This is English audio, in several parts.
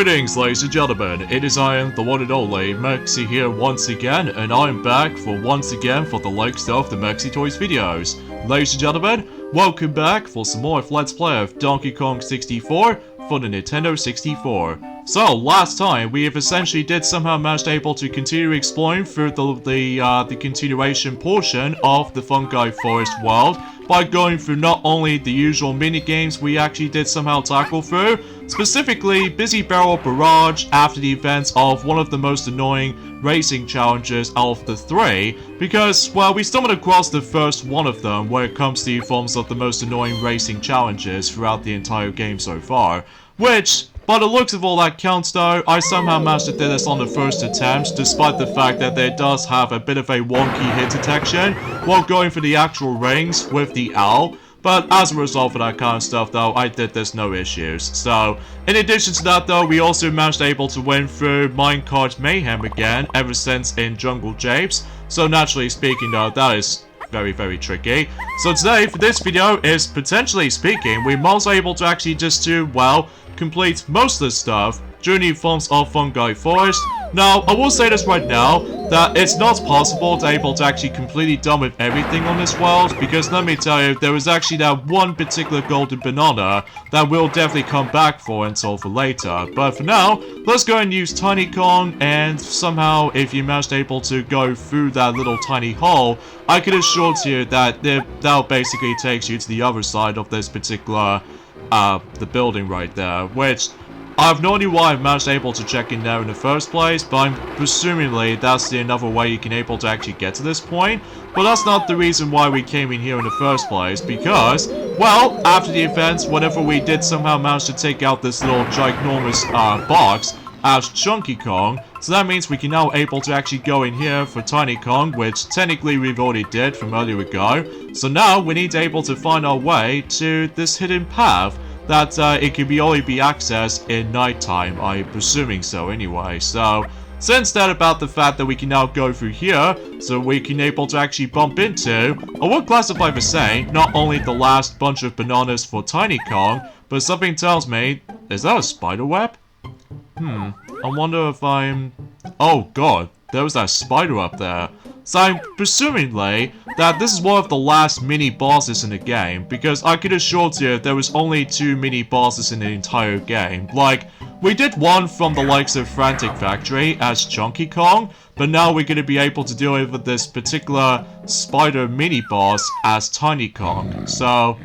Greetings, ladies and gentlemen, it is I am the one and only Mexi here once again, and I'm back for the next of the Mexi Toys videos. Ladies and gentlemen, welcome back for some more Let's Play of Donkey Kong 64 for the Nintendo 64. So, last time, we have essentially somehow managed able to continue exploring through the continuation portion of the Fungi Forest world by going through not only the usual mini-games we actually did somehow tackle through, specifically Busy Barrel Barrage after the events of one of the most annoying racing challenges out of the three, because, well, we stumbled across the first one of them when it comes to the forms of the most annoying racing challenges throughout the entire game so far, which, by the looks of all that counts though, I somehow managed to do this on the first attempt, despite the fact that it does have a bit of a wonky hit detection while going for the actual rings with the owl. But as a result of that kind of stuff though, I did this no issues. So, in addition to that though, we also managed able to win through Minecart Mayhem again, ever since in Jungle Japes. So naturally speaking though, that is very, very tricky. So today, for this video, is potentially speaking, we're also able to actually just do, well, complete most of the stuff during the forms of Fungi Forest. Now, I will say this right now, that it's not possible to able to actually completely done with everything on this world, because let me tell you, there was actually that one particular golden banana that we'll definitely come back for until for later. But for now, let's go and use Tiny Kong, and somehow, if you managed able to go through that little tiny hole, I can assure you that that basically takes you to the other side of this particular the building right there, which I have no idea why I've managed able to check in there in the first place, but I'm presumably that's another way you can able to actually get to this point. But that's not the reason why we came in here in the first place, because, well, after the events, whenever we did somehow manage to take out this little ginormous box as Chunky Kong, so that means we can now able to actually go in here for Tiny Kong, which technically we've already did from earlier ago. So now we need to able to find our way to this hidden path that it can only be accessed in nighttime. I'm presuming so anyway. So since that about the fact that we can now go through here, so we can able to actually bump into, I would classify for saying, not only the last bunch of bananas for Tiny Kong, but something tells me, is that a spider web? I wonder if I'm... Oh god, there was that spider up there. So I'm presumingly that this is one of the last mini-bosses in the game, because I could assure you there was only 2 mini-bosses in the entire game. Like, we did one from the likes of Frantic Factory as Chunky Kong, but now we're going to be able to deal with this particular spider mini-boss as Tiny Kong. So...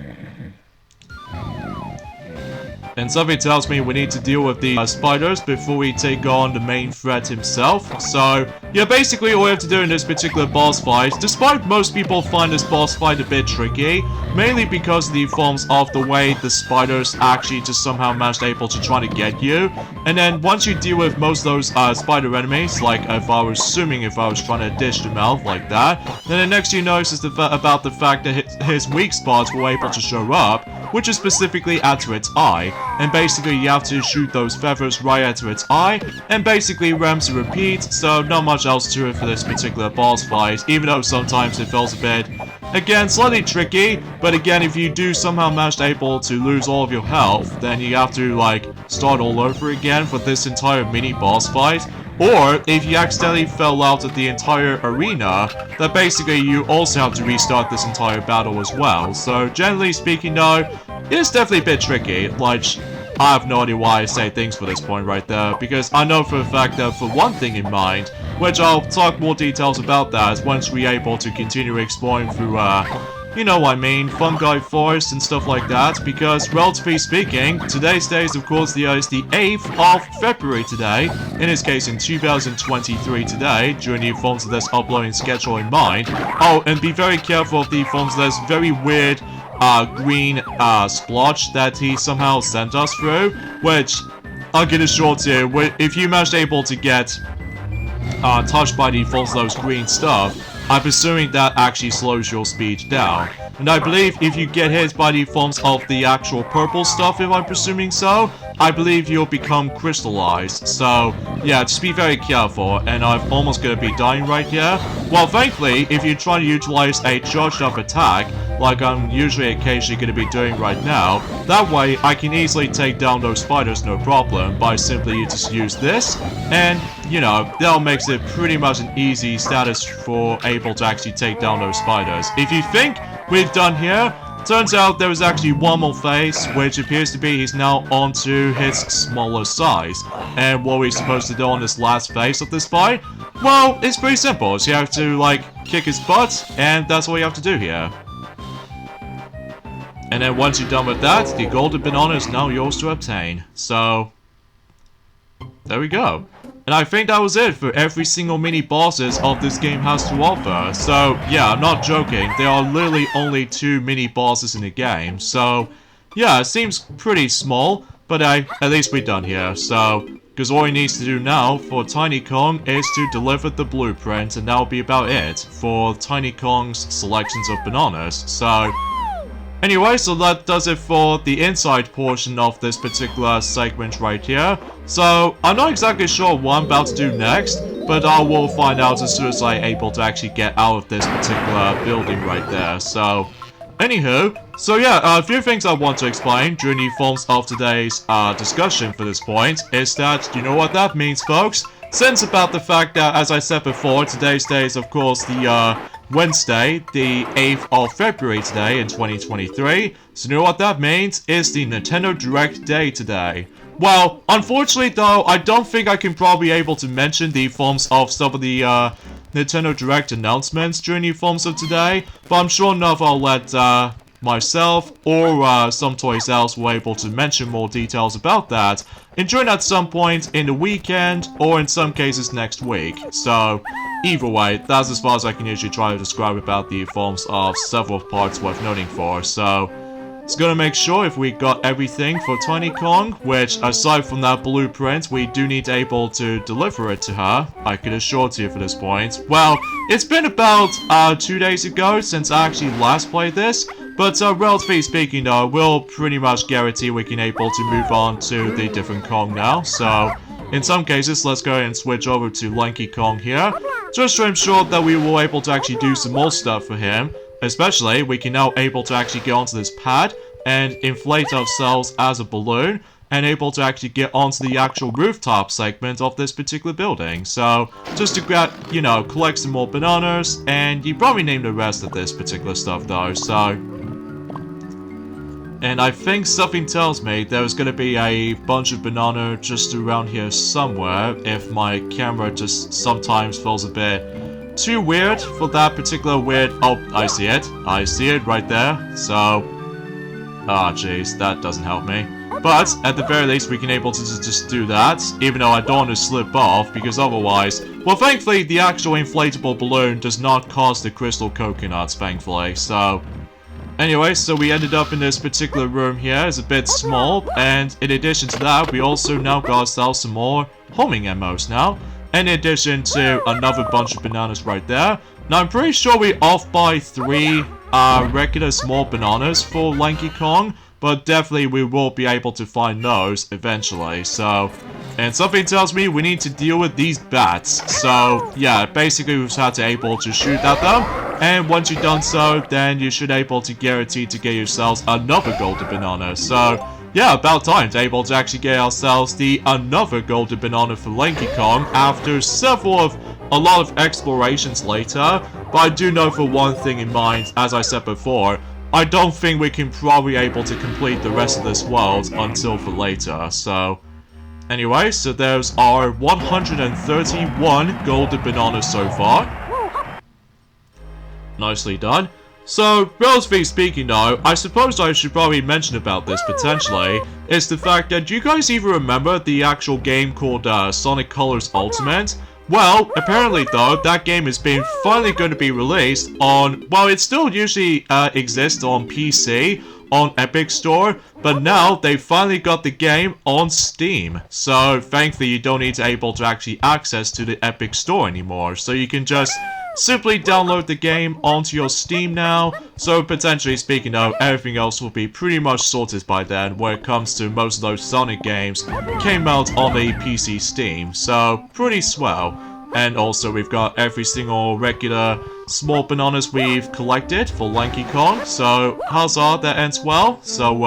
and something tells me we need to deal with the spiders before we take on the main threat himself. So, yeah, basically all we have to do in this particular boss fight, despite most people find this boss fight a bit tricky, mainly because of the forms of the way the spiders actually just somehow managed able to try to get you. And then once you deal with most of those spider enemies, like if I was trying to dish them out like that, then the next you notice is about the fact that his weak spots were able to show up, which is specifically at its eye. And basically you have to shoot those feathers right into its eye, and basically rinse and repeat, so not much else to it for this particular boss fight, even though sometimes it feels a bit, again, slightly tricky, but again, if you do somehow manage able to lose all of your health, then you have to, like, start all over again for this entire mini boss fight. Or, if you accidentally fell out of the entire arena, then basically you also have to restart this entire battle as well. So, generally speaking though, it's definitely a bit tricky. Like, I have no idea why I say things for this point right there, because I know for a fact that for one thing in mind, which I'll talk more details about that once we're able to continue exploring through, you know what I mean, Fungi Forest and stuff like that, because relatively speaking, today's day is of course is the 8th of February today, in this case in 2023 today, during the forms of this uploading schedule in mind. Oh, and be very careful of the forms of this very weird green splotch that he somehow sent us through, which I can assure you, if you managed able to get touched by the forms of those green stuff, I'm assuming that actually slows your speed down. And I believe if you get hit by the forms of the actual purple stuff, if I'm presuming so, I believe you'll become crystallized. So, yeah, just be very careful, and I'm almost gonna be dying right here. Well, thankfully, if you try to utilize a charged up attack, like I'm usually occasionally going to be doing right now. That way, I can easily take down those spiders no problem by simply just use this, and, you know, that makes it pretty much an easy status for able to actually take down those spiders. If you think we've done here, turns out there was actually one more phase, which appears to be he's now onto his smaller size. And what we're supposed to do on this last phase of this fight? Well, it's pretty simple. So you have to, like, kick his butt, and that's what you have to do here. And then once you're done with that, the golden banana is now yours to obtain. So, there we go. And I think that was it for every single mini bosses of this game has to offer. So, yeah, I'm not joking. There are literally only 2 mini bosses in the game. So, yeah, it seems pretty small, but at least we're done here. So, because all he needs to do now for Tiny Kong is to deliver the blueprint, and that'll be about it for Tiny Kong's selections of bananas. So, anyway, so that does it for the inside portion of this particular segment right here. So, I'm not exactly sure what I'm about to do next, but I will find out as soon as I'm able to actually get out of this particular building right there. So, anywho, so yeah, a few things I want to explain during the forms of today's discussion for this point is that, you know what that means, folks? Since about the fact that, as I said before, today's day is, of course, the Wednesday, the 8th of February today in 2023. So you know what that means? It's the Nintendo Direct Day today. Well, unfortunately though, I don't think I can probably able to mention the forms of some of the Nintendo Direct announcements during the forms of today, but I'm sure enough I'll let myself or some Toys else will able to mention more details about that, enjoying at some point in the weekend or in some cases next week. So either way, that's as far as I can usually try to describe about the forms of several parts worth noting for. So it's gonna make sure if we got everything for Tiny Kong, which aside from that blueprint, we do need to able to deliver it to her. I can assure to you for this point. Well, it's been about 2 days ago since I actually last played this, but relatively speaking though, we'll pretty much guarantee we can able to move on to the different Kong now. So in some cases, let's go ahead and switch over to Lanky Kong here, just to ensure that we will able to actually do some more stuff for him. Especially, we can now able to actually get onto this pad and inflate ourselves as a balloon and able to actually get onto the actual rooftop segment of this particular building. So, just to grab, you know, collect some more bananas, and you probably name the rest of this particular stuff though, so. And I think something tells me there's gonna be a bunch of banana just around here somewhere if my camera just sometimes feels a bit too weird for that particular weird. Oh, I see it. I see it right there. So, ah, jeez, that doesn't help me. But at the very least, we can able to just do that, even though I don't want to slip off, because otherwise, well, thankfully, the actual inflatable balloon does not cause the crystal coconuts, thankfully. So, anyway, so we ended up in this particular room here. It's a bit small, and in addition to that, we also now got ourselves some more homing ammos now. In addition to another bunch of bananas right there. Now I'm pretty sure we're off by 3 regular small bananas for Lanky Kong, but definitely we will be able to find those eventually. So, and something tells me we need to deal with these bats. So yeah, basically we've had to able to shoot at them, and once you've done so, then you should able to guarantee to get yourselves another golden banana. So yeah, about time to able to actually get ourselves another golden banana for Lanky Kong after a lot of explorations later. But I do know for one thing in mind, as I said before, I don't think we can probably able to complete the rest of this world until for later. So anyway, so there's our 131 golden bananas so far. Nicely done. So, relatively speaking though, I suppose I should probably mention about this potentially, is the fact that do you guys even remember the actual game called Sonic Colors Ultimate? Well, apparently though, that game is being finally going to be released on, well, it still usually exists on PC, on Epic Store, but now they finally got the game on Steam. So, thankfully you don't need to able to actually access to the Epic Store anymore, so you can just simply download the game onto your Steam now, so potentially speaking though, everything else will be pretty much sorted by then when it comes to most of those Sonic games came out on the PC Steam, so pretty swell. And also we've got every single regular small bananas we've collected for Lanky Kong. So, huzzah, that ends well. So,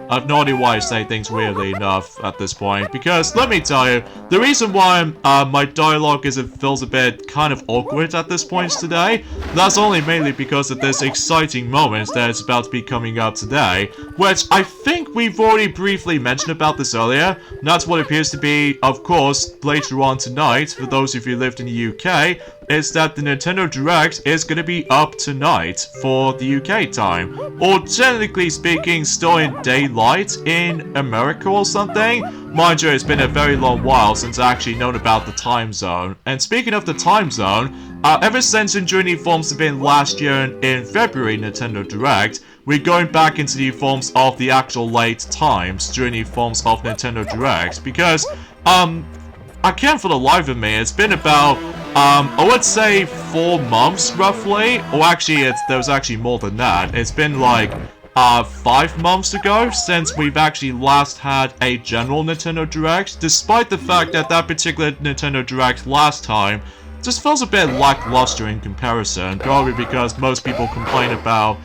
I've no idea why I say things weirdly enough at this point, because let me tell you, the reason why my dialogue feels a bit kind of awkward at this point today, that's only mainly because of this exciting moment that is about to be coming up today, which I think we've already briefly mentioned about this earlier. And that's what appears to be, of course, later on tonight, for those of you who lived in the UK, is that the Nintendo Direct is going to be up tonight for the UK time. Or technically speaking, still in daylight in America or something. Mind you, it's been a very long while since I actually known about the time zone. And speaking of the time zone, ever since Journey Forms have been last year in February Nintendo Direct, we're going back into the forms of the actual late times during the forms of Nintendo Direct. Because, I can't for the life of me, it's been about, I would say 4 months roughly, or actually there was actually more than that. It's been like 5 months ago since we've actually last had a general Nintendo Direct, despite the fact that that particular Nintendo Direct last time just feels a bit lackluster in comparison, probably because most people complain about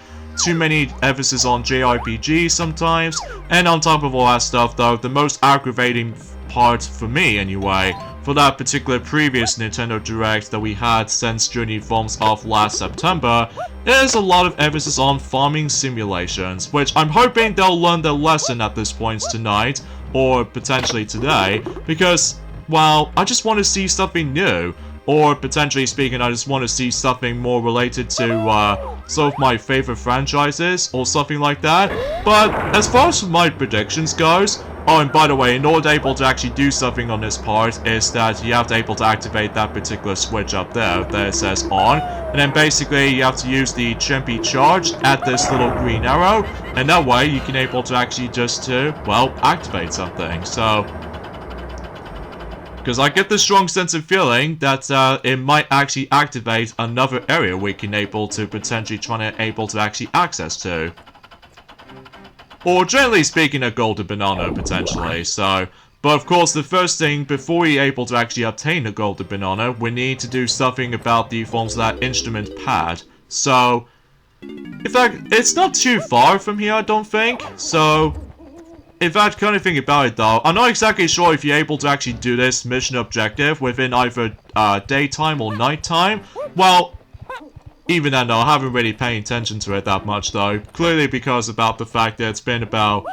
too many emphasis on JRPG sometimes, and on top of all that stuff though, the most aggravating part for me anyway, for that particular previous Nintendo Direct that we had since Journey Forms of last September, is a lot of emphasis on farming simulations, which I'm hoping they'll learn their lesson at this point tonight, or potentially today, because, well, I just want to see something new. Or, potentially speaking, I just want to see something more related to, some of my favorite franchises, or something like that. But, as far as my predictions goes, oh, and by the way, in order to able to actually do something on this part, is that you have to able to activate that particular switch up there that it says on. And then basically, you have to use the Chimpy Charge at this little green arrow, and that way, you can able to actually just well, activate something. So, because I get the strong sense of feeling that it might actually activate another area we can able to potentially try to able to actually access to. Or generally speaking, a golden banana potentially. So, but of course, the first thing before we're able to actually obtain a golden banana, we need to do something about the forms of that instrument pad. So, in fact, it's not too far from here, I don't think. So, in fact, kind of think about it though, I'm not exactly sure if you're able to actually do this mission objective within either daytime or nighttime. Well, even then though, I haven't really paid attention to it that much though. Clearly because about the fact that it's been about,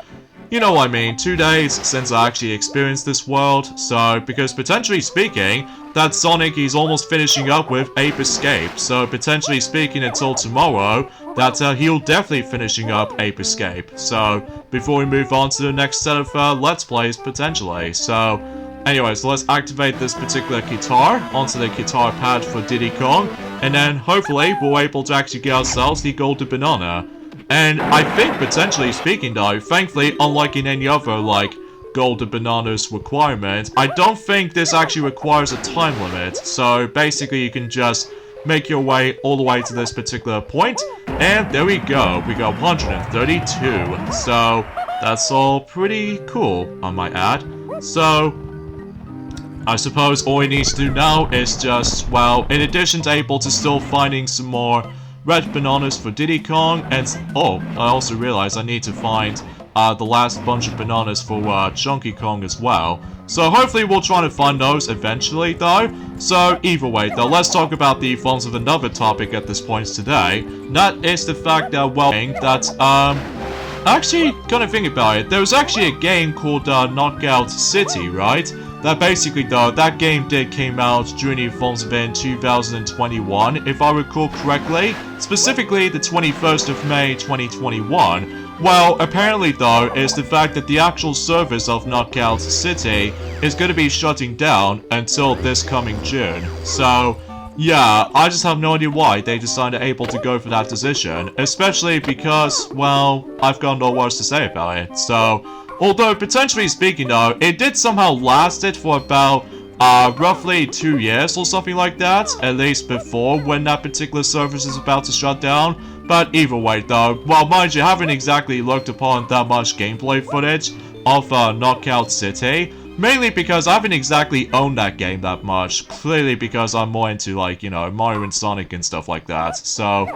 you know what I mean, 2 days since I actually experienced this world. So, because potentially speaking, that Sonic is almost finishing up with Ape Escape. So, potentially speaking until tomorrow, that he'll definitely finishing up Ape Escape. So, before we move on to the next set of Let's Plays, potentially. So, anyway, so let's activate this particular guitar onto the guitar pad for Diddy Kong. And then, hopefully, we're able to actually get ourselves the golden banana. And I think, potentially speaking though, thankfully, unlike in any other, like, golden bananas requirement, I don't think this actually requires a time limit. So, basically, you can just make your way all the way to this particular point. And there we go. We got 132. So, that's all pretty cool, I might add. So, I suppose all he needs to do now is just, well, in addition to able to still finding some more red bananas for Diddy Kong, and oh, I also realized I need to find the last bunch of bananas for Chunky Kong as well. So hopefully we'll try to find those eventually though. So either way though, let's talk about the forms of another topic at this point today. That is the fact that, well, that actually, kind of think about it, there was actually a game called Knockout City, right? That basically though, that game came out during the forms of in 2021, if I recall correctly, specifically the 21st of May 2021. Well, apparently though, is the fact that the actual service of Knockout City is going to be shutting down until this coming June. So, yeah, I just have no idea why they decided able to go for that decision, especially because, well, I've got no words to say about it. So, although potentially speaking though, it did somehow last it for about roughly 2 years or something like that, at least before when that particular service is about to shut down. But either way though, well, mind you, I haven't exactly looked upon that much gameplay footage of Knockout City, Mainly because I haven't exactly owned that game that much. Clearly because I'm more into, like, you know, Mario and Sonic and stuff like that. So,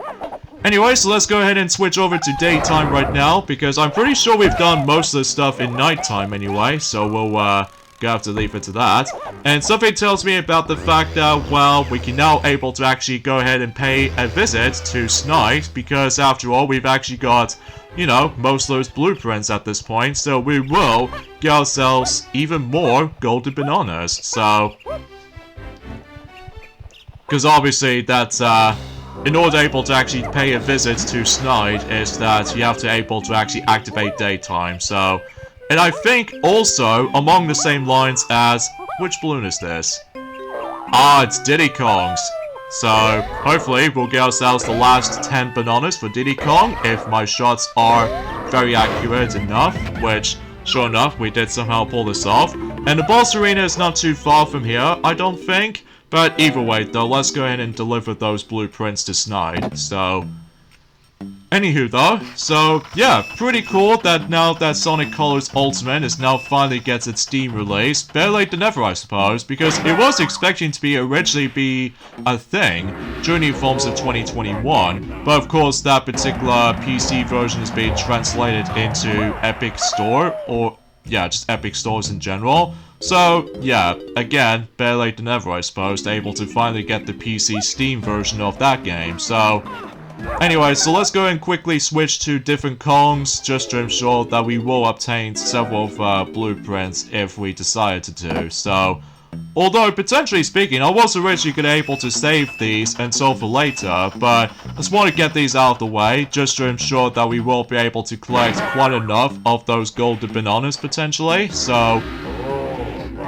anyway, so let's go ahead and switch over to daytime right now, because I'm pretty sure we've done most of the stuff in nighttime anyway, so we'll, have to leave it to that. And something tells me about the fact that, well, we can now able to actually go ahead and pay a visit to Snide, because after all, we've actually got, you know, most of those blueprints at this point, so we will get ourselves even more golden bananas, so... Because obviously that's, in order able to actually pay a visit to Snide is that you have to able to actually activate daytime, so... And I think also along the same lines as... Which balloon is this? Ah, it's Diddy Kong's. So, hopefully we'll get ourselves the last 10 bananas for Diddy Kong if my shots are very accurate enough, which, sure enough, we did somehow pull this off. And the boss arena is not too far from here, I don't think. But either way, though, let's go ahead and deliver those blueprints to Snide. So, anywho, though, so, yeah, pretty cool that now that Sonic Colors Ultimate is now finally gets its Steam release. Better late than never, I suppose, because it was expecting to be originally be a thing during the forms of 2021, but of course that particular PC version is being translated into Epic Store, or, yeah, just Epic Stores in general. So, yeah, again, better late than never, I suppose, able to finally get the PC Steam version of that game, so... Anyway, so let's go and quickly switch to different Kongs, just to ensure that we will obtain several blueprints if we decide to do. So, although potentially speaking, I was originally going to able to save these until for later, but I just want to get these out of the way, just to ensure that we will be able to collect quite enough of those golden bananas potentially. So,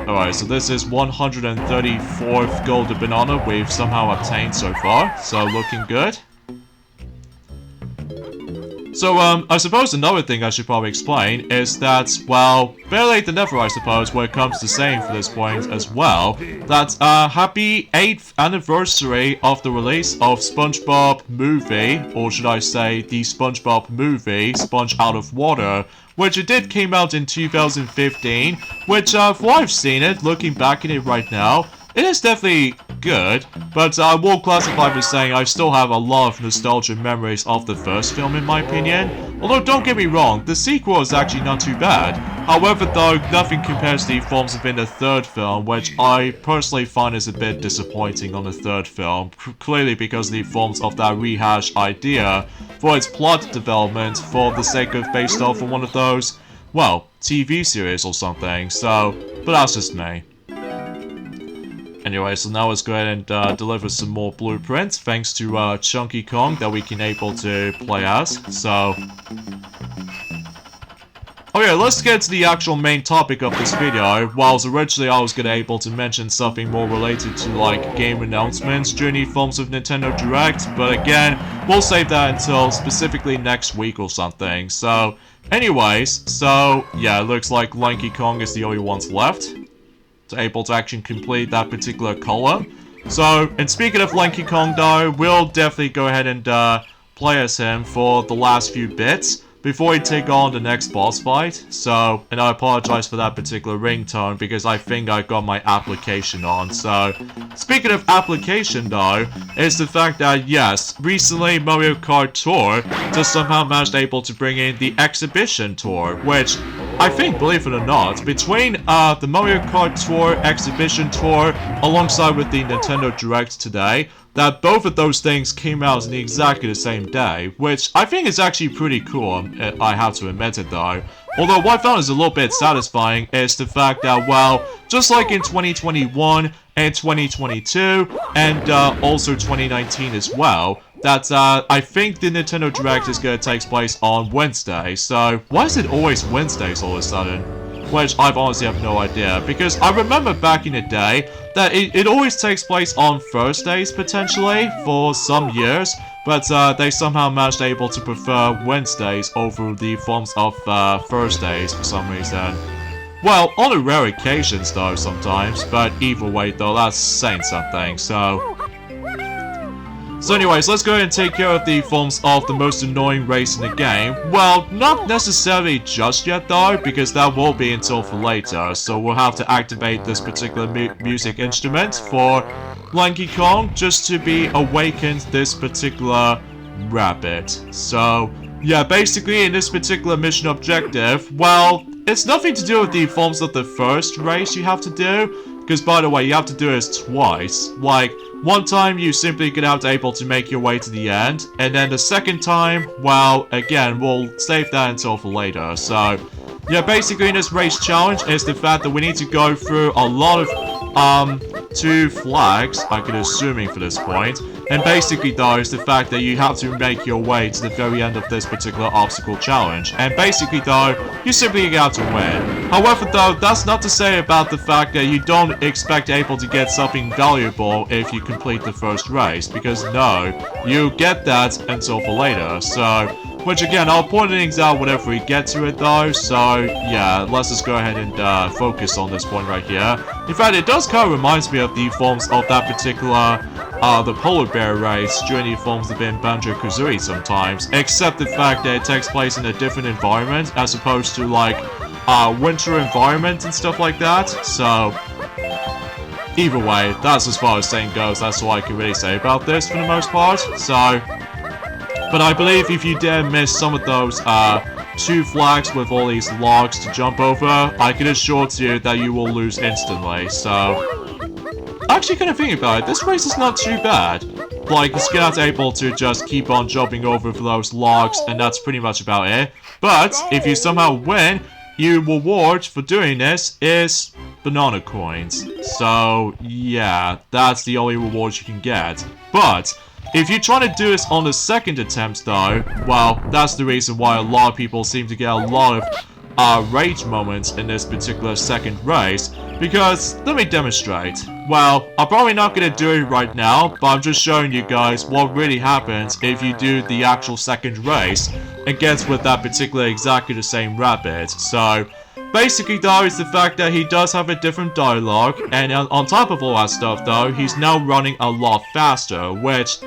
alright, so this is 134th golden banana we've somehow obtained so far, so looking good. So, I suppose another thing I should probably explain is that, well, better late than never, I suppose, when it comes to saying for this point as well, that, happy 8th anniversary of the release of SpongeBob Movie, or should I say, the SpongeBob Movie, Sponge Out of Water, which it did came out in 2015, which, from what I've seen it, looking back at it right now, it is definitely good, but I will classify by saying I still have a lot of nostalgia memories of the first film in my opinion. Although don't get me wrong, the sequel is actually not too bad. However though, nothing compares to the films within the third film, which I personally find is a bit disappointing on the third film, clearly because of the forms of that rehash idea for its plot development for the sake of based off of one of those, well, TV series or something, so, but that's just me. Anyway, so now let's go ahead and deliver some more blueprints, thanks to Chunky Kong that we can able to play as, so... Okay, let's get to the actual main topic of this video. Whilst originally I was gonna able to mention something more related to, like, game announcements during the forms of Nintendo Direct, but again, we'll save that until specifically next week or something, so... Anyways, so, yeah, it looks like Lanky Kong is the only ones left able to actually complete that particular column. So, and speaking of Lanky Kong though, we'll definitely go ahead and play as him for the last few bits before we take on the next boss fight. So, and I apologize for that particular ringtone because I think I got my application on. So, speaking of application though, is the fact that yes, recently Mario Kart Tour just somehow managed able to bring in the Exhibition Tour, which I think, believe it or not, between the Mario Kart Tour, Exhibition Tour, alongside with the Nintendo Direct today, that both of those things came out in exactly the same day, which I think is actually pretty cool, I have to admit it though. Although what I found is a little bit satisfying is the fact that, well, just like in 2021 and 2022, and also 2019 as well, that I think the Nintendo Direct is going to take place on Wednesday, so why is it always Wednesdays all of a sudden? Which I honestly have no idea, because I remember back in the day that it always takes place on Thursdays potentially for some years, but they somehow managed able to prefer Wednesdays over the forms of Thursdays for some reason. Well, on a rare occasions though sometimes, but either way though, that's saying something, so... So anyways, let's go ahead and take care of the forms of the most annoying race in the game. Well, not necessarily just yet though, because that will be until for later. So we'll have to activate this particular music instrument for Lanky Kong just to be awakened this particular rabbit. So yeah, basically in this particular mission objective, well, it's nothing to do with the forms of the first race you have to do, because by the way, you have to do this twice. Like, one time you simply get out able to make your way to the end, and then the second time, well, again, we'll save that until for later. So yeah, basically in this race challenge is the fact that we need to go through a lot of 2 flags, I could assuming for this point. And basically though is the fact that you have to make your way to the very end of this particular obstacle challenge. And basically though, you simply get out to win. However though, that's not to say about the fact that you don't expect able to get something valuable if you complete the first race. Because no, you get that until for later. So, which again, I'll point things out whenever we get to it though, so yeah, let's just go ahead and focus on this point right here. In fact, it does kind of reminds me of the forms of that particular, the polar bear race during the forms of in Banjo-Kazooie sometimes, except the fact that it takes place in a different environment as opposed to like, winter environment and stuff like that, so either way, that's as far as saying goes, that's all I can really say about this for the most part, so. But I believe if you dare miss some of those 2 flags with all these logs to jump over, I can assure you that you will lose instantly. So, actually kind of thinking about it, this race is not too bad. Like, you're not able to just keep on jumping over for those logs, and that's pretty much about it. But, if you somehow win, your reward for doing this is banana coins. So, yeah, that's the only reward you can get. But, if you're trying to do this on the second attempt though, well, that's the reason why a lot of people seem to get a lot of rage moments in this particular second race, because let me demonstrate. Well, I'm probably not going to do it right now, but I'm just showing you guys what really happens if you do the actual second race against with that particular exactly the same rabbit. So, basically though is the fact that he does have a different dialogue, and on top of all that stuff though, he's now running a lot faster, which,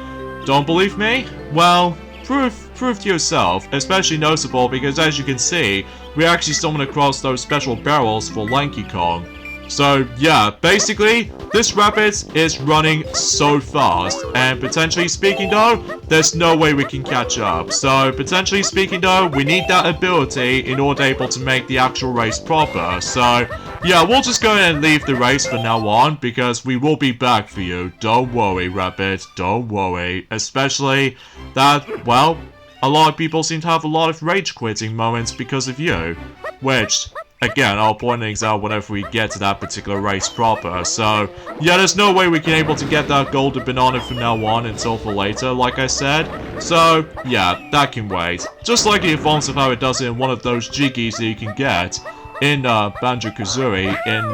don't believe me? Well, prove to yourself, especially noticeable because as you can see, we actually stumbled across those special barrels for Lanky Kong. So yeah, basically, this rabbit is running so fast, and potentially speaking though, there's no way we can catch up. So potentially speaking though, we need that ability in order able to make the actual race proper. So yeah, we'll just go ahead and leave the race from now on, because we will be back for you. Don't worry, rabbit, don't worry. Especially that, well, a lot of people seem to have a lot of rage quitting moments because of you, which, again, I'll point things out whenever we get to that particular race proper. So, yeah, there's no way we can able to get that golden banana from now on until for later, like I said. So, yeah, that can wait. Just like the forms of how it does it in one of those jiggies that you can get in Banjo-Kazooie in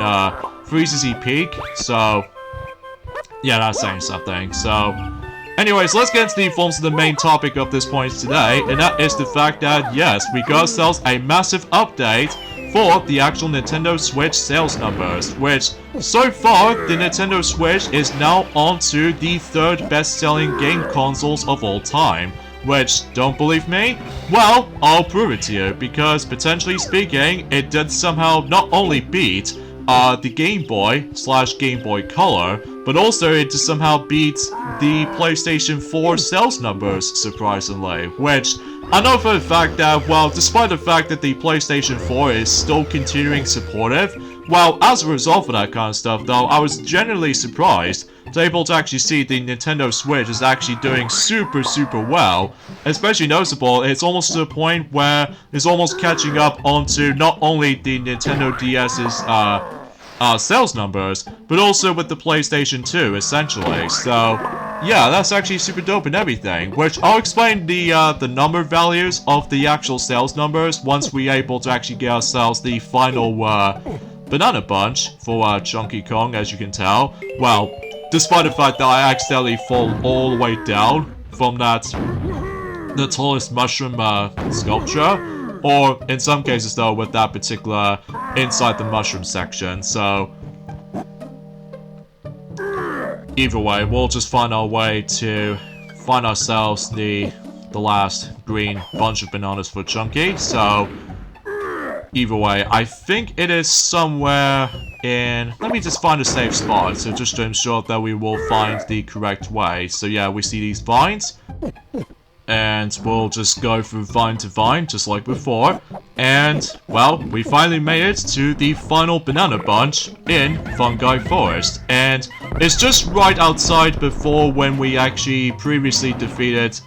Freezy Peak. So, yeah, that's saying something. So, anyways, let's get into the forms of the main topic of this point today, and that is the fact that, yes, we got ourselves a massive update for the actual Nintendo Switch sales numbers, which, so far, the Nintendo Switch is now onto the 3rd best-selling game consoles of all time. Which, don't believe me? Well, I'll prove it to you, because potentially speaking, it did somehow not only beat the Game Boy / Game Boy Color, but also it just somehow beat the PlayStation 4 sales numbers, surprisingly, which I know for a fact that, well, despite the fact that the PlayStation 4 is still continuing supportive, well, as a result of that kind of stuff, though, I was genuinely surprised to be able to actually see the Nintendo Switch is actually doing super well. Especially noticeable, it's almost to the point where it's almost catching up onto not only the Nintendo DS's sales numbers, but also with the PlayStation 2, essentially. So, yeah, that's actually super dope and everything, which I'll explain the number values of the actual sales numbers once we're able to actually get ourselves the final banana bunch for Chunky Kong, as you can tell. Well, despite the fact that I accidentally fall all the way down from the tallest mushroom sculpture, or in some cases though with that particular inside the mushroom section, so either way, we'll just find our way to find ourselves the last green bunch of bananas for Chunky. So either way, I think it is somewhere in... Let me just find a safe spot, so just to ensure that we will find the correct way. So yeah, we see these vines. And we'll just go through vine to vine, just like before. And, well, we finally made it to the final banana bunch in Fungi Forest. And it's just right outside before when we actually previously defeated,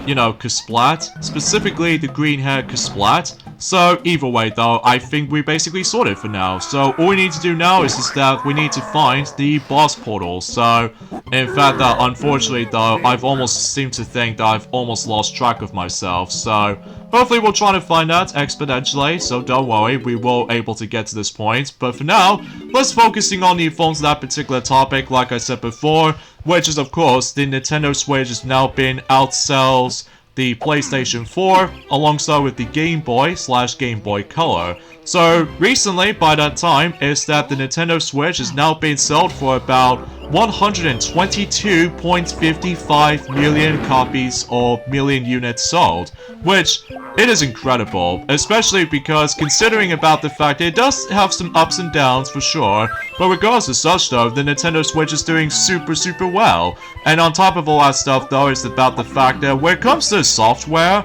you know, Kasplat. Specifically, the green-haired Kasplat. So, either way, though, I think we basically sorted for now. So, all we need to do now is that we need to find the boss portal. So, in fact, unfortunately, though, I've almost seemed to think that I've almost lost track of myself. So, hopefully we'll try to find that exponentially. So, don't worry, we will able to get to this point. But for now, let's focusing on the phones of that particular topic, like I said before, which is, of course, the Nintendo Switch has now been outsells the PlayStation 4 alongside with the Game Boy / Game Boy Color. So recently, by that time, is that the Nintendo Switch is now being sold for about 122.55 million copies or million units sold, which it is incredible, especially because considering about the fact it does have some ups and downs for sure, but regardless of such though, the Nintendo Switch is doing super well. And on top of all that stuff though, is about the fact that when it comes to software,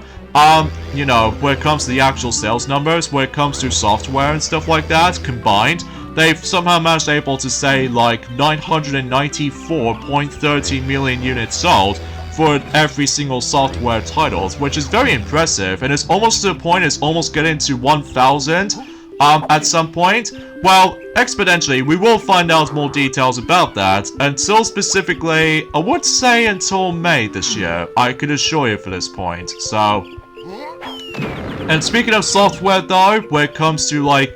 you know, when it comes to the actual sales numbers, when it comes to software and stuff like that combined, they've somehow managed able to say like 994.30 million units sold for every single software titles, which is very impressive, and it's almost to the point it's almost getting to 1,000 at some point. Well, exponentially, we will find out more details about that until specifically, I would say until May this year, I could assure you for this point, so... And speaking of software though, when it comes to like,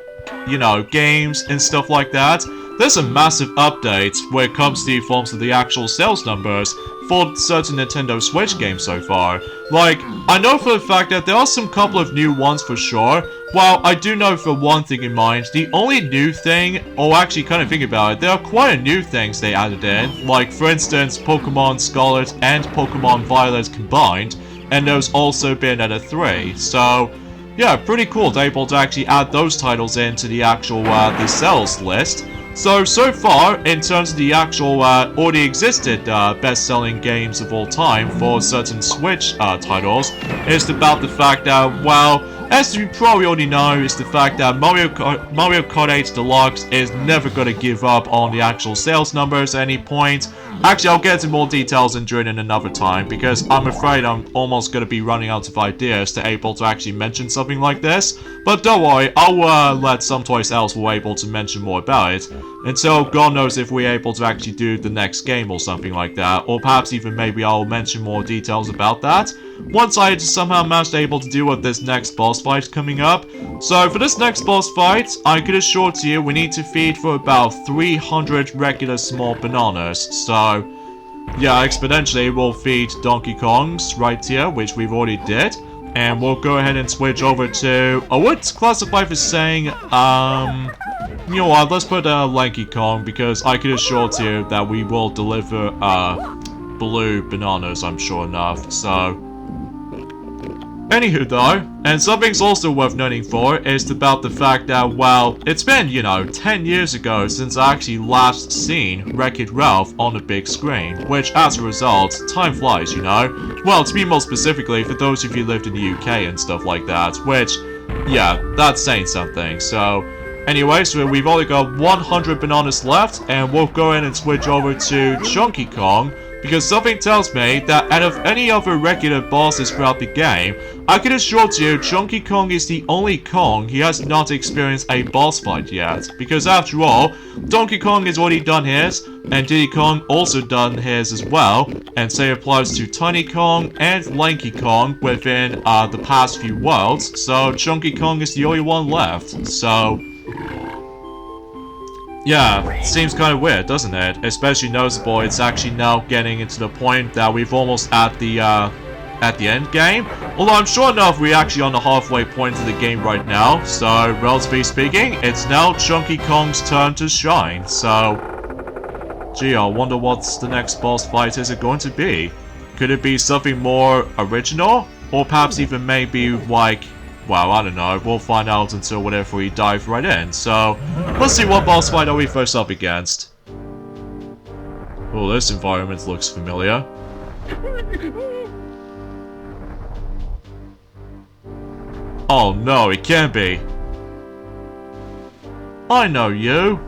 you know, games and stuff like that, there's a massive update when it comes to the forms of the actual sales numbers for certain Nintendo Switch games so far. Like, I know for the fact that there are some couple of new ones for sure. Well, I do know for one thing in mind, the only new thing, or actually kind of think about it, there are quite a new things they added in. Like, for instance, Pokemon Scarlet and Pokemon Violet combined, and those also been at a 3. So, yeah, pretty cool they're able to actually add those titles into the actual, the sales list. So far, in terms of the actual, already existed, best-selling games of all time for certain Switch, titles, it's about the fact that, well, as you probably already know, is the fact that Mario Kart 8 Deluxe is never gonna give up on the actual sales numbers at any point. Actually, I'll get into more details during it another time, because I'm afraid I'm almost gonna be running out of ideas to able to actually mention something like this. But don't worry, I'll let someplace else we're able to mention more about it. Until God knows if we're able to actually do the next game or something like that. Or perhaps even maybe I'll mention more details about that once I somehow managed able to deal with this next boss fight coming up. So for this next boss fight, I could assure to you we need to feed for about 300 regular small bananas. So yeah, exponentially we'll feed Donkey Kong's right here, which we've already did. And we'll go ahead and switch over to, I would classify for saying, you know what, let's put Lanky Kong, because I can assure to you that we will deliver blue bananas, I'm sure enough. So anywho though, and something's also worth noting for is about the fact that, well, it's been, you know, 10 years ago since I actually last seen Wreck-It Ralph on the big screen, which as a result, time flies, you know? Well, to be more specifically, for those of you who lived in the UK and stuff like that, which, yeah, that's saying something. So anyway, so we've only got 100 bananas left, and we'll go ahead and switch over to Chunky Kong, because something tells me that out of any other regular bosses throughout the game, I can assure to you Chunky Kong is the only Kong he has not experienced a boss fight yet. Because after all, Donkey Kong has already done his, and Diddy Kong also done his as well, and same applies to Tiny Kong and Lanky Kong within the past few worlds, so Chunky Kong is the only one left. So yeah, seems kind of weird, doesn't it? Especially noticeable, it's actually now getting into the point that we've almost at the end game. Although I'm sure enough we're actually on the halfway point of the game right now. So, relatively speaking, it's now Chunky Kong's turn to shine. So, gee, I wonder what's the next boss fight is it going to be? Could it be something more original? Or perhaps even maybe like, well, I don't know. We'll find out until whenever we dive right in. So, let's see what boss fight are we first up against. Oh, this environment looks familiar. Oh no, it can't be. I know you.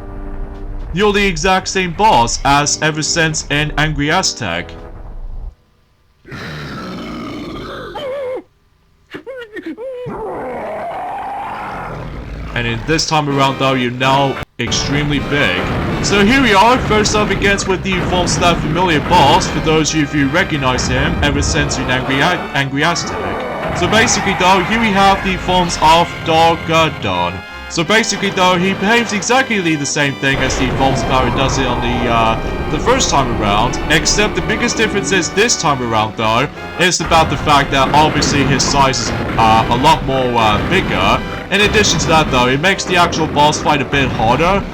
You're the exact same boss as ever since in Angry Aztec. And in this time around though, you're now extremely big. So here we are, first up against with the forms of that familiar boss, for those of you who recognize him ever since in Angry Aztec. So basically though, here we have the forms of Dargadon. So basically though, he behaves exactly the same thing as the forms power does it on the first time around, except the biggest difference is this time around though, is about the fact that obviously his size is a lot more bigger. In addition to that though, it makes the actual boss fight a bit harder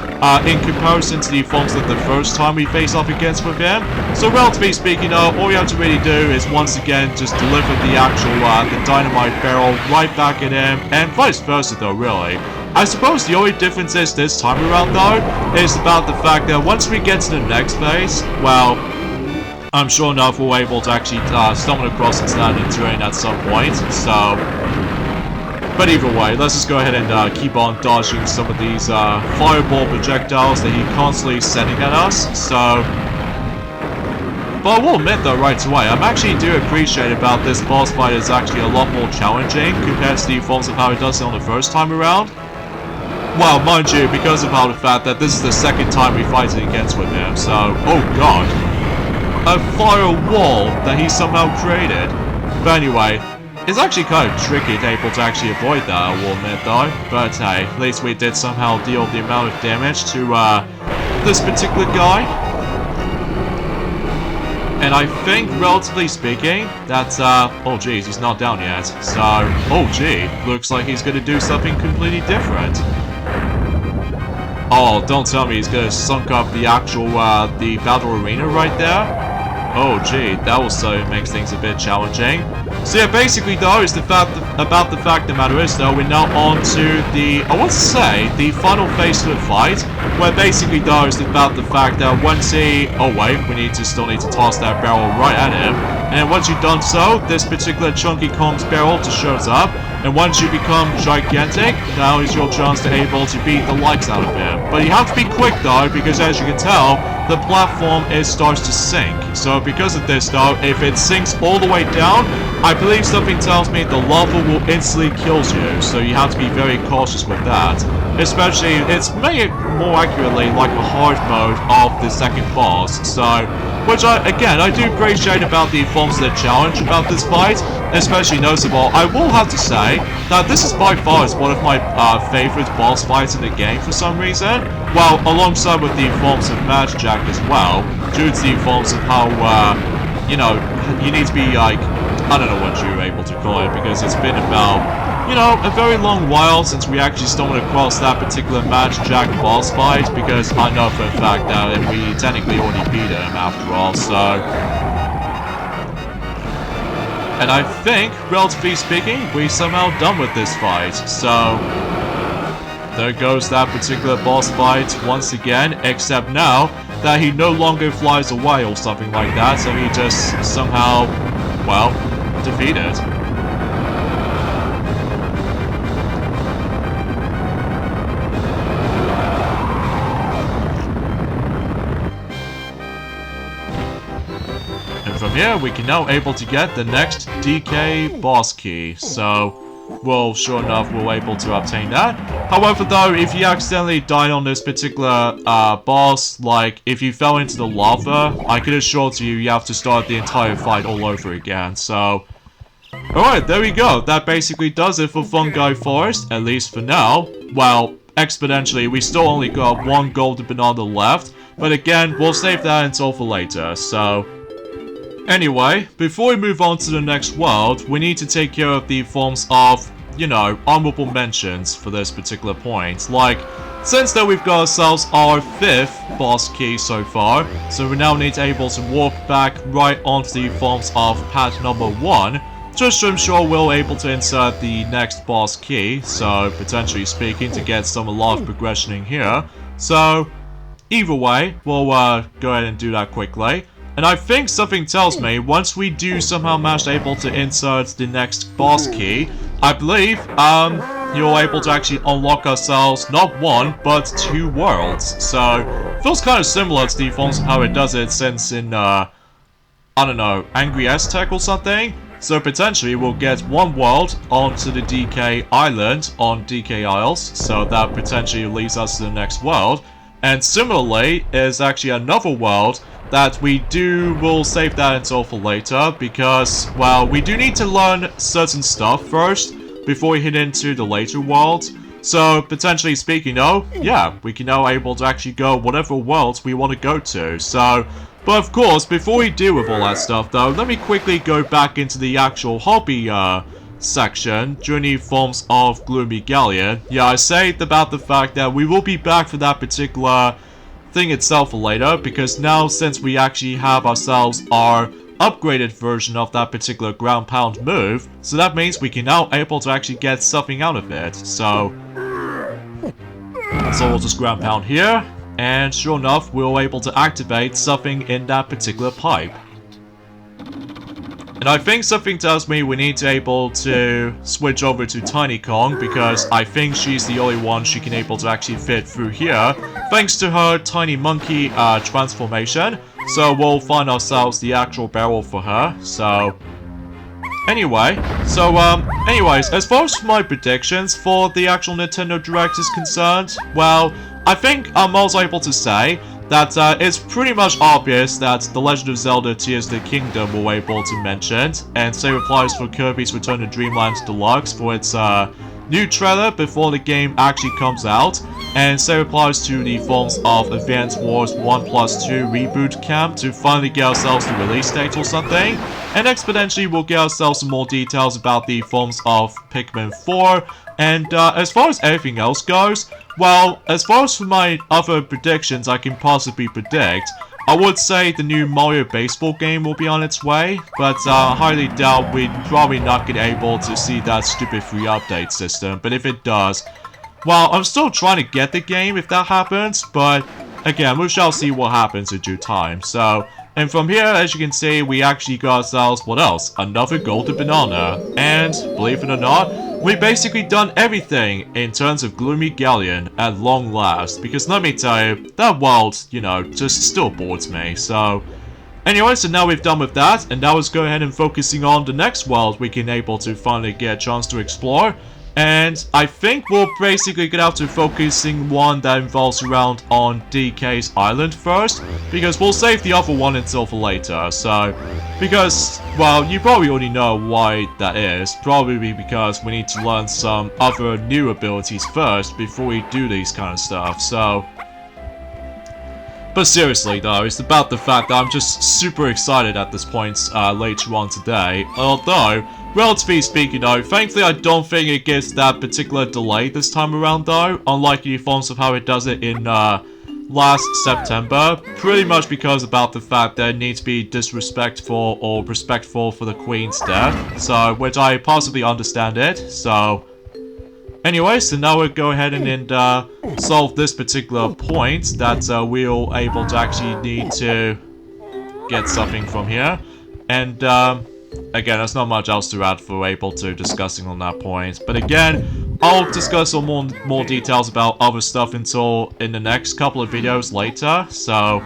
in comparison to the forms of the first time we face off against with him. So relatively speaking though, all you have to really do is once again just deliver the actual the dynamite barrel right back at him, and vice versa though really. I suppose the only difference is this time around though, is about the fact that once we get to the next phase, well, I'm sure enough we're able to actually stumble across into that terrain at some point, so... But either way, let's just go ahead and keep on dodging some of these fireball projectiles that he's constantly sending at us, so... But I will admit though right away, I actually do appreciate about this boss fight is actually a lot more challenging compared to the forms of how it does it on the first time around. Well, mind you, because of how the fact that this is the second time we fight it against with him, so... Oh god. A fire wall that he somehow created. But anyway, it's actually kind of tricky to able to actually avoid that, I will admit though. But hey, at least we did somehow deal the amount of damage to this particular guy. And I think, relatively speaking, that, oh geez, he's not down yet. So, oh gee, looks like he's gonna do something completely different. Oh, don't tell me he's gonna sunk up the actual, the battle arena right there. Oh gee, that also makes things a bit challenging. So yeah, basically though, is the fact about the fact the matter is though, we're now on to the, I want to say, the final phase of the fight, where basically though, is about the fact that once he, oh wait, we still need to toss that barrel right at him, and then once you've done so, this particular Chunky Kong's barrel just shows up, and once you become gigantic, now is your chance to able to beat the likes out of him. But you have to be quick though, because as you can tell, the platform starts to sink. So because of this though, if it sinks all the way down, I believe something tells me the lava will instantly kill you. So you have to be very cautious with that. Especially, it's made more accurately like a hard mode of the second boss. So, which I do appreciate about the forms of the challenge about this fight. Especially noticeable, I will have to say that this is by far one of my favorite boss fights in the game for some reason. Well, alongside with the forms of Mad Jack as well, due to the forms of how, you know, you need to be like, I don't know what you're able to call it, because it's been about, you know, a very long while since we actually stumbled across that particular Mad Jack boss fight, because I know for a fact that we technically already beat him after all, so... And I think, relatively speaking, we're somehow done with this fight, so... There goes that particular boss fight once again, except now that he no longer flies away or something like that, so he just somehow, well, defeated. And from here, we can now able to get the next DK boss key, so... Well, sure enough, we're able to obtain that. However, though, if you accidentally died on this particular boss, like, if you fell into the lava, I can assure you, you have to start the entire fight all over again, so... Alright, there we go. That basically does it for Fungi Forest, at least for now. Well, exponentially, we still only got one golden banana left, but again, we'll save that until for later, so... Anyway, before we move on to the next world, we need to take care of the forms of, you know, honorable mentions for this particular point. Like, since though we've got ourselves our 5th boss key so far, so we now need to able to walk back right onto the forms of path number 1, just to ensure we're able to insert the next boss key, so potentially speaking to get some life progression in here. So either way, we'll go ahead and do that quickly. And I think something tells me once we do somehow manage to able to insert the next boss key, I believe you're able to actually unlock ourselves not 1 but 2 worlds. So feels kind of similar to the forms of how it does it since in I don't know, Angry Aztec or something. So potentially we'll get 1 world onto the DK Island on DK Isles, so that potentially leads us to the next world. And similarly is actually another world that we'll save that until for later, because, well, we do need to learn certain stuff first before we hit into the later world. So potentially speaking though, yeah, we can now able to actually go whatever worlds we want to go to. So, but of course, before we deal with all that stuff though, let me quickly go back into the actual hobby section during the forms of Gloomy Galleon. Yeah, I say about the fact that we will be back for that particular thing itself later, because now since we actually have ourselves our upgraded version of that particular ground pound move, so that means we can now able to actually get something out of it. So we'll just ground pound here, and sure enough we're able to activate something in that particular pipe. And I think something tells me we need to able to switch over to Tiny Kong, because I think she's the only one she can able to actually fit through here, thanks to her tiny monkey transformation. So we'll find ourselves the actual barrel for her. So anyways, as far as my predictions for the actual Nintendo Direct is concerned, well, I think I'm also able to say that it's pretty much obvious that The Legend of Zelda Tears of the Kingdom will be able to mention, and same applies for Kirby's Return to Dreamland Deluxe for its new trailer before the game actually comes out, and same applies to the forms of Advance Wars 1+2 Reboot Camp to finally get ourselves the release date or something, and exponentially we'll get ourselves some more details about the forms of Pikmin 4, and as far as everything else goes, well, as far as for my other predictions I can possibly predict, I would say the new Mario Baseball game will be on its way, but I highly doubt we're probably not going to be able to see that stupid free update system, but if it does, well, I'm still trying to get the game if that happens, but again, we shall see what happens in due time. So, and from here, as you can see, we actually got ourselves, what else? Another golden banana, and believe it or not, we basically done everything in terms of Gloomy Galleon at long last, because let me tell you, that world, you know, just still bores me. So anyway, so now we've done with that, and now let's go ahead and focusing on the next world we can able to finally get a chance to explore. And I think we'll basically get out to focusing one that involves around on DK's Island first, because we'll save the other one until for later. So, because, well, you probably already know why that is. Probably because we need to learn some other new abilities first before we do these kind of stuff. So, but seriously though, it's about the fact that I'm just super excited at this point later on today. Although, relatively speaking though, thankfully I don't think it gets that particular delay this time around though, unlike the forms of how it does it in last September, pretty much because about the fact that it needs to be disrespectful or respectful for the Queen's death, so, which I possibly understand it, so. Anyway, so now we'll go ahead and solve this particular point that we're able to actually need to get something from here. And again, there's not much else to add for able to discussing on that point. But again, I'll discuss some more details about other stuff until in the next couple of videos later. So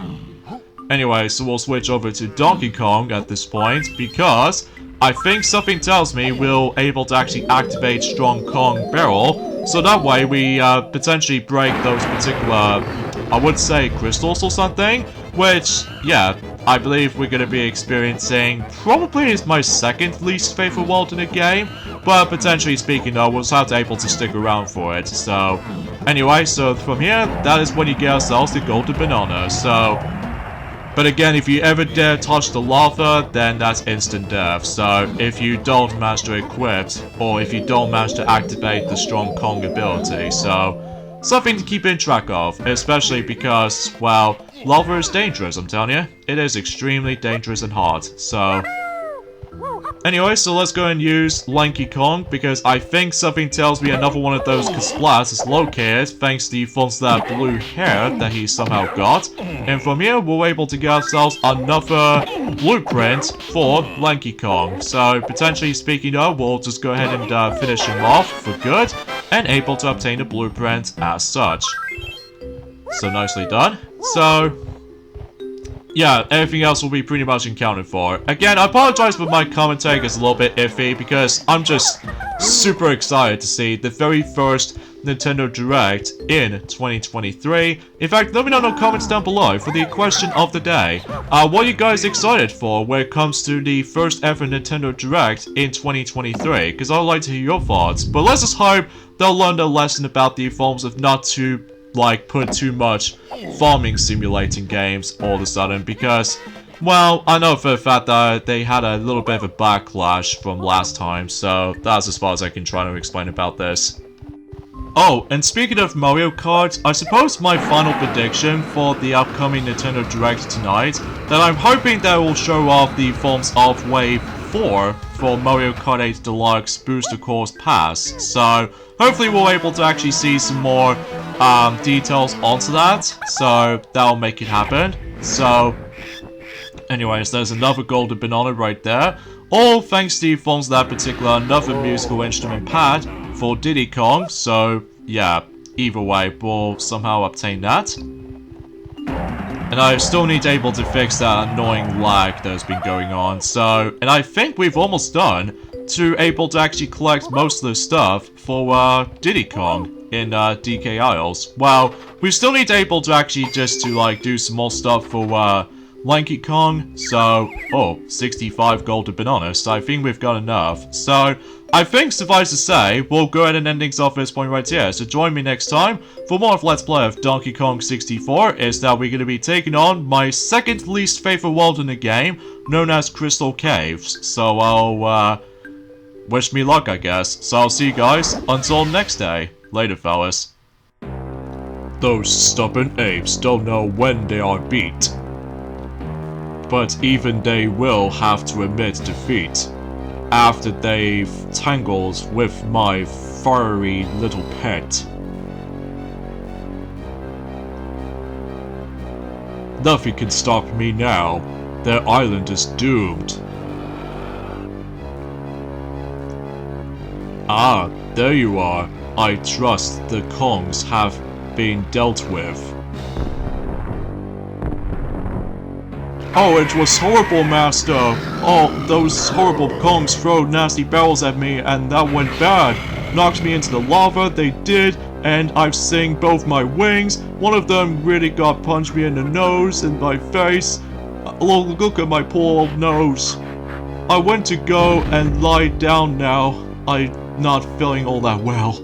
anyway, so we'll switch over to Donkey Kong at this point, because I think something tells me we'll able to actually activate Strong Kong Barrel, so that way we potentially break those particular, I would say, crystals or something, which, yeah, I believe we're going to be experiencing probably is my second least favorite world in the game, but potentially speaking though, we'll have to able to stick around for it. So anyway, so from here, that is when you get ourselves the golden banana. So, but again, if you ever dare touch the lava, then that's instant death. So if you don't manage to equip, or if you don't manage to activate the Strong Kong ability. So something to keep in track of, especially because, well, lava is dangerous, I'm telling you. It is extremely dangerous and hard, so... Anyway, so let's go and use Lanky Kong, because I think something tells me another one of those Kasplats is located, thanks to the funds that blue hair that he somehow got. And from here, we're able to get ourselves another blueprint for Lanky Kong. So, potentially speaking of, we'll just go ahead and finish him off for good, and able to obtain a blueprint as such. So, nicely done. So... yeah, everything else will be pretty much accounted for. Again, I apologize for my commentary is a little bit iffy because I'm just super excited to see the very first Nintendo Direct in 2023. In fact, let me know in the comments down below for the question of the day. What are you guys excited for when it comes to the first ever Nintendo Direct in 2023? Because I'd like to hear your thoughts. But let's just hope they'll learn their lesson about the forms of not to like put too much farming simulating games all of a sudden, because, well, I know for a fact that they had a little bit of a backlash from last time, so that's as far as I can try to explain about this. Oh, and speaking of Mario Kart, I suppose my final prediction for the upcoming Nintendo Direct tonight, that I'm hoping that will show off the forms of Wave 4 for Mario Kart 8 Deluxe Booster Course Pass, so hopefully we'll be able to actually see some more details onto that, so that'll make it happen. So, anyways, there's another golden banana right there. All thanks to the funds of that particular another musical instrument pad for Diddy Kong. So, yeah, either way, we'll somehow obtain that. And I still need to able to fix that annoying lag that's been going on. So, and I think we've almost done to able to actually collect most of the stuff for Diddy Kong in DK Isles. Well, we still need to able to actually just to like do some more stuff for Lanky Kong. So, 65 golden bananas. So I think we've got enough. So I think, suffice to say, we'll go ahead and end things off this point right here. So join me next time for more of Let's Play of Donkey Kong 64. Is that we're going to be taking on my second least favorite world in the game, known as Crystal Caves. So I'll wish me luck, I guess. So I'll see you guys until next day. Later, fellas. Those stubborn apes don't know when they are beat. But even they will have to admit defeat after they've tangled with my furry little pet. Nothing can stop me now. Their island is doomed. Ah, there you are. I trust the Kongs have been dealt with. Oh, it was horrible, Master. Oh, those horrible Kongs throw nasty barrels at me, and that went bad. Knocked me into the lava, they did, and I've singed both my wings. One of them really got punched me in the nose and my face. Look at my poor old nose. I went to go and lie down now. I'm not feeling all that well.